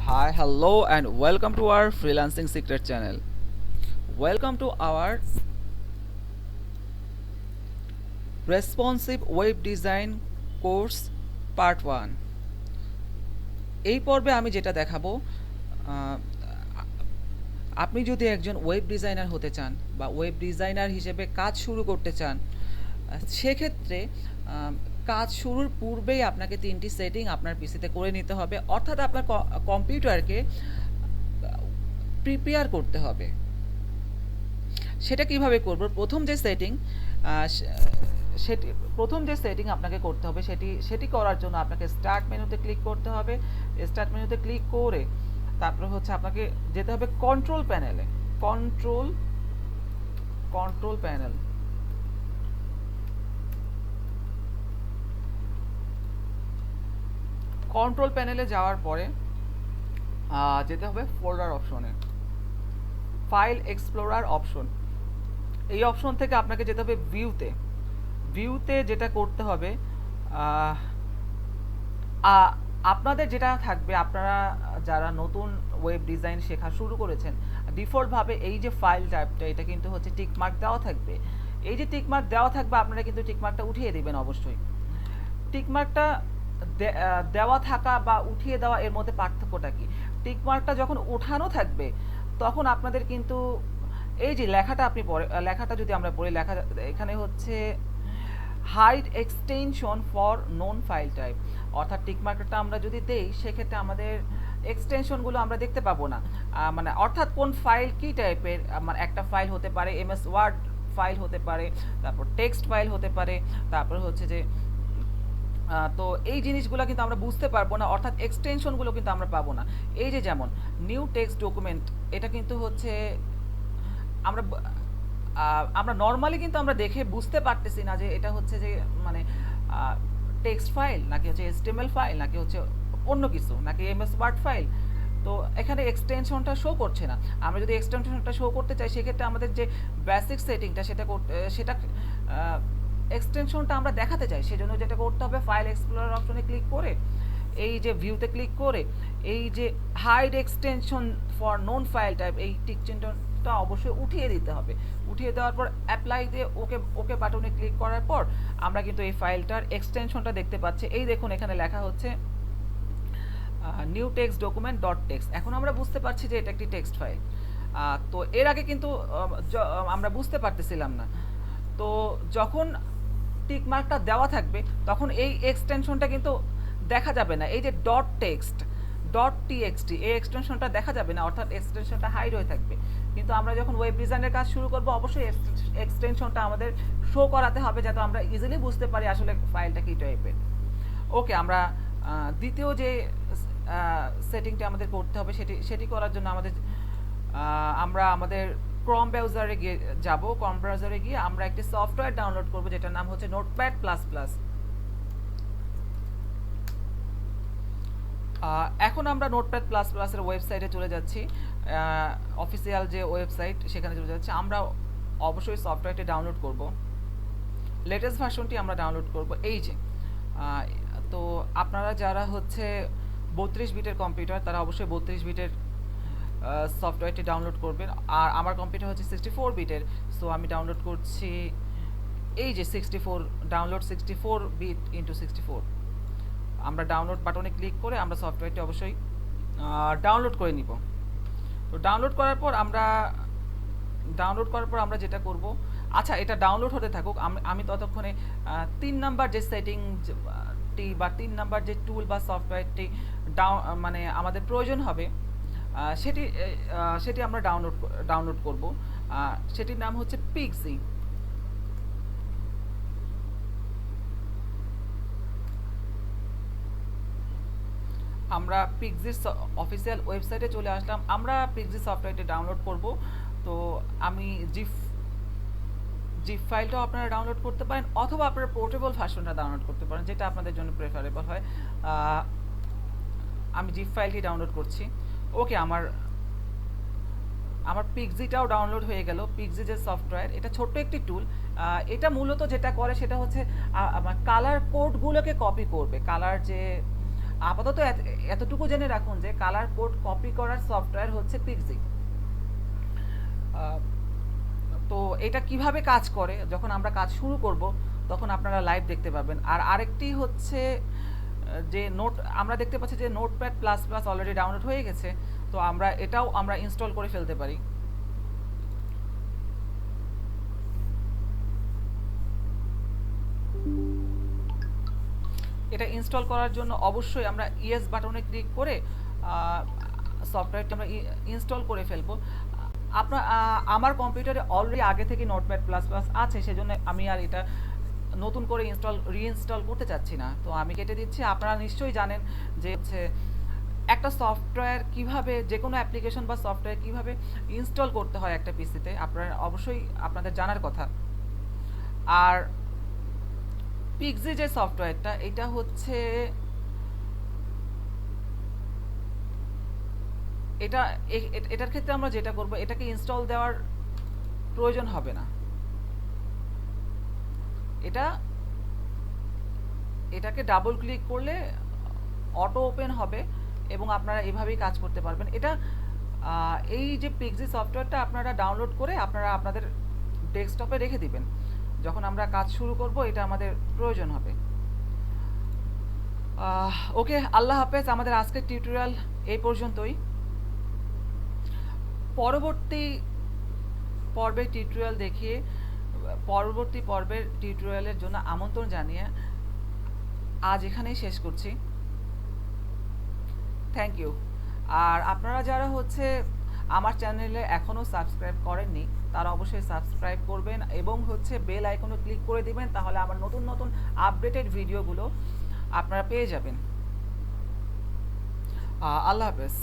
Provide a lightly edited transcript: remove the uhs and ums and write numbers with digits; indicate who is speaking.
Speaker 1: Hi, hello, and welcome to our freelancing secret channel. Welcome to our responsive web design course part 1. এই পর্বে আমি যেটা দেখাবো, আহ, আপনি যদি একজন ওয়েব ডিজাইনার হতে চান বা ওয়েব ডিজাইনার হিসেবে কাজ শুরু করতে চান, সেক্ষেত্রে কাজ শুরুর পূর্বেই আপনাকে 3টি সেটিং আপনার পিসিতে করে নিতে হবে, অর্থাৎ আপনার কম্পিউটারকে প্রিপেয়ার করতে হবে। সেটা কিভাবে করব? সেটি প্রথম যে সেটিং আপনাকে করতে হবে সেটি করার জন্য আপনাকে স্টার্ট মেনুতে ক্লিক করতে হবে। স্টার্ট মেনুতে ক্লিক করে তারপরে হচ্ছে আপনাকে যেতে হবে কন্ট্রোল প্যানেলে। কন্ট্রোল কন্ট্রোল প্যানেল কন্ট্রোল প্যানেলে যাওয়ার পরে যেতে হবে ফোল্ডার অপশনে, ফাইল এক্সপ্লোরার অপশন। এই অপশন থেকে আপনাকে যেতে হবে ভিউতে যেটা করতে হবে, আপনাদের যেটা থাকবে, আপনারা যারা নতুন ওয়েব ডিজাইন শেখা শুরু করেছেন, ডিফল্টভাবে এই যে ফাইল টাইপটা এটা কিন্তু হচ্ছে টিকমার্ক দেওয়া থাকবে। এই যে টিকমার্ক দেওয়া থাকবে আপনারা কিন্তু টিকমার্কটা উঠিয়ে দিবেন অবশ্যই। টিকমার্কটা দেওয়া থাকা বা উঠিয়ে দেওয়া এর মধ্যে পার্থক্যটা কি? টিকমার্কটা যখন ওঠানো থাকবে তখন আপনাদের কিন্তু এই যে লেখাটা আপনি পড়ে, লেখাটা যদি আমরা পড়ি, লেখা এখানে হচ্ছে hide extension for known file type, অর্থাৎ টিকমার্কটা আমরা যদি দেই সেক্ষেত্রে আমাদের এক্সটেনশনগুলো আমরা দেখতে পাবো না। মানে অর্থাৎ কোন ফাইল কী টাইপের, মানে একটা ফাইল হতে পারে এমএস ওয়ার্ড ফাইল হতে পারে, তারপর টেক্সট ফাইল হতে পারে, তারপর হচ্ছে যে তো এই জিনিসগুলো কিন্তু আমরা বুঝতে পারবো না, অর্থাৎ এক্সটেনশনগুলো কিন্তু আমরা পাবো না। এই যে যেমন নিউ টেক্সট ডকুমেন্ট, এটা কিন্তু হচ্ছে আমরা আমরা নর্মালি কিন্তু আমরা দেখে বুঝতে পারতেছি না যে এটা হচ্ছে যে মানে টেক্সট ফাইল নাকি হচ্ছে HTML ফাইল নাকি হচ্ছে অন্য কিছু নাকি এমএস ওয়ার্ড ফাইল। তো এখানে এক্সটেনশনটা শো করছে না। আমরা যদি এক্সটেনশনটা শো করতে চাই সেক্ষেত্রে আমাদের যে বেসিক সেটিংটা সেটা এক্সটেনশনটা আমরা দেখাতে চাই, সেজন্য যেটা করতে হবে ফাইল এক্সপ্লোরার অপশনে ক্লিক করে এই যে ভিউতে ক্লিক করে এই যে hide extension for known file type এই টিক চিহ্নটা অবশ্যই উঠিয়ে দিতে হবে। উঠিয়ে দেওয়ার পর অ্যাপ্লাই দিয়ে ওকে বাটনে ক্লিক করার পর আমরা কিন্তু এই ফাইলটার এক্সটেনশনটা দেখতে পাচ্ছি। এই দেখুন এখানে লেখা হচ্ছে new text document dot text. এখন আমরা বুঝতে পারছি যে এটা একটি টেক্সট ফাইল। তো এর আগে কিন্তু আমরা বুঝতে পারতেছিলাম না। তো যখন টিক মার্কটা দেওয়া থাকবে তখন এই এক্সটেনশনটা কিন্তু দেখা যাবে না। এই যে ডট টেক্সট ডট টিএক্সটি এই এক্সটেনশনটা দেখা যাবে না, অর্থাৎ এক্সটেনশনটা হাইড হয়ে থাকবে। কিন্তু আমরা যখন ওয়েব ডিজাইনের কাজ শুরু করব অবশ্যই এক্সটেনশনটা আমাদের শো করাতে হবে যাতে আমরা ইজিলি বুঝতে পারি আসলে ফাইলটা কী টাইপের। ওকে, আমরা দ্বিতীয় যে সেটিংটা আমাদের করতে হবে সেটি করার জন্য আমরা আমাদের ক্রোম ব্রাউজারে গিয়ে যাব। ক্রোম ব্রাউজারে গিয়ে আমরা একটি সফটওয়্যার ডাউনলোড করব যেটার নাম হচ্ছে নোটপ্যাড প্লাস প্লাস। এখন আমরা নোটপ্যাড প্লাস প্লাসের ওয়েবসাইটে চলে যাচ্ছি, অফিসিয়াল যে ওয়েবসাইট সেখানে চলে যাচ্ছি। আমরা অবশ্যই সফটওয়্যারটি ডাউনলোড করব, লেটেস্ট ভার্সনটি আমরা ডাউনলোড করব। এই যে তো আপনারা যারা হচ্ছে 32 বিটের কম্পিউটার তারা অবশ্যই 32 বিটের সফটওয়্যারটি ডাউনলোড করবেন। আর আমার কম্পিউটার হচ্ছে 64 বিটের, সো আমি ডাউনলোড করছি এই যে 64 ডাউনলোড 64 বিট ইন্টু 64। আমরা ডাউনলোড বাটনে ক্লিক করে আমরা সফটওয়্যারটি অবশ্যই ডাউনলোড করে নিব। তো ডাউনলোড করার পর আমরা যেটা করব, আচ্ছা এটা ডাউনলোড হতে থাকুক, আমি ততক্ষণে 3 নাম্বার যে সেটিংটি বা 3 নাম্বার যে টুল বা সফটওয়্যারটি মানে আমাদের প্রয়োজন হবে সেটি আমরা ডাউনলোড করব। সেটির নাম হচ্ছে পিক্সি। আমরা পিক্সির অফিসিয়াল ওয়েবসাইটে চলে আসলাম। আমরা পিক্সি সফটওয়্যারটি ডাউনলোড করব। তো আমি জিপ ফাইলটাও আপনারা ডাউনলোড করতে পারেন অথবা আপনারা পোর্টেবল ভার্সনটা ডাউনলোড করতে পারেন, যেটা আপনাদের জন্য প্রেফারেবল হয়। আমি জিপ ফাইলটি ডাউনলোড করছি। ওকে, আমার পিক্সিটাও ডাউনলোড হয়ে গেল। পিক্সি যে সফটওয়্যার, এটা ছোট্ট একটি টুল। এটা মূলত যেটা করে সেটা হচ্ছে আমার কালার কোডগুলোকে কপি করবে। কালার যে আপাতত এতটুকু জেনে রাখুন যে কালার কোড কপি করার সফটওয়্যার হচ্ছে পিক্সি। তো এটা কিভাবে কাজ করে যখন আমরা কাজ শুরু করব তখন আপনারা লাইভ দেখতে পাবেন। আর আরেকটি হচ্ছে যে নোট আমরা দেখতে পাচ্ছি যে notepad plus plus already download হয়ে গেছে, তো এটাও আমরা ইনস্টল করে ফেলতে পারি। এটা ইনস্টল করার জন্য অবশ্যই আমরা ইয়েস বাটনে ক্লিক করে সফটওয়্যারটা আমরা ইনস্টল করে ফেলবো। আমার কম্পিউটারে অলরেডি আগে থেকে নোটপ্যাড প্লাস প্লাস আছে, সেজন্য আমি আর এটা নতুন করে রিইনস্টল করতে চাচ্ছি না, তো আমি কেটে দিচ্ছি। আপনারা নিশ্চয়ই জানেন যে হচ্ছে একটা সফটওয়্যার কিভাবে, যে কোনো অ্যাপ্লিকেশন বা সফটওয়্যার কিভাবে ইনস্টল করতে হয় একটা পিসিতে, আপনারা অবশ্যই আপনাদের জানার কথা। আর পিক্সি যে সফটওয়্যারটা, এটা হচ্ছে এটার ক্ষেত্রে আমরা যেটা করব, এটাকে ইনস্টল দেওয়ার প্রয়োজন হবে না। এটাকে ডাবল ক্লিক করলে অটো ওপেন হবে এবং আপনারা এভাবেই কাজ করতে পারবেন। এই যে পিক্সি সফটওয়্যারটা আপনারা ডাউনলোড করে আপনারা আপনাদের ডেস্কটপে রেখে দিবেন, যখন আমরা কাজ শুরু করব এটা আমাদের প্রয়োজন হবে। ওকে, আল্লাহ হাফেজ। আমাদের আজকের টিউটোরিয়াল এই পর্যন্তই। পরবর্তী পর্বের টিউটোরিয়ালের জন্য আমন্ত্রণ জানিয়ে আজ এখানেই শেষ করছি। Thank you. আর আপনারা যারা হচ্ছে আমার চ্যানেলে এখনও সাবস্ক্রাইব করেননি তারা অবশ্যই সাবস্ক্রাইব করবেন এবং হচ্ছে বেল আইকনে ক্লিক করে দিবেন, তাহলে আমার নতুন নতুন আপডেটেড ভিডিওগুলো আপনারা পেয়ে যাবেন। আল্লাহ হাফেজ।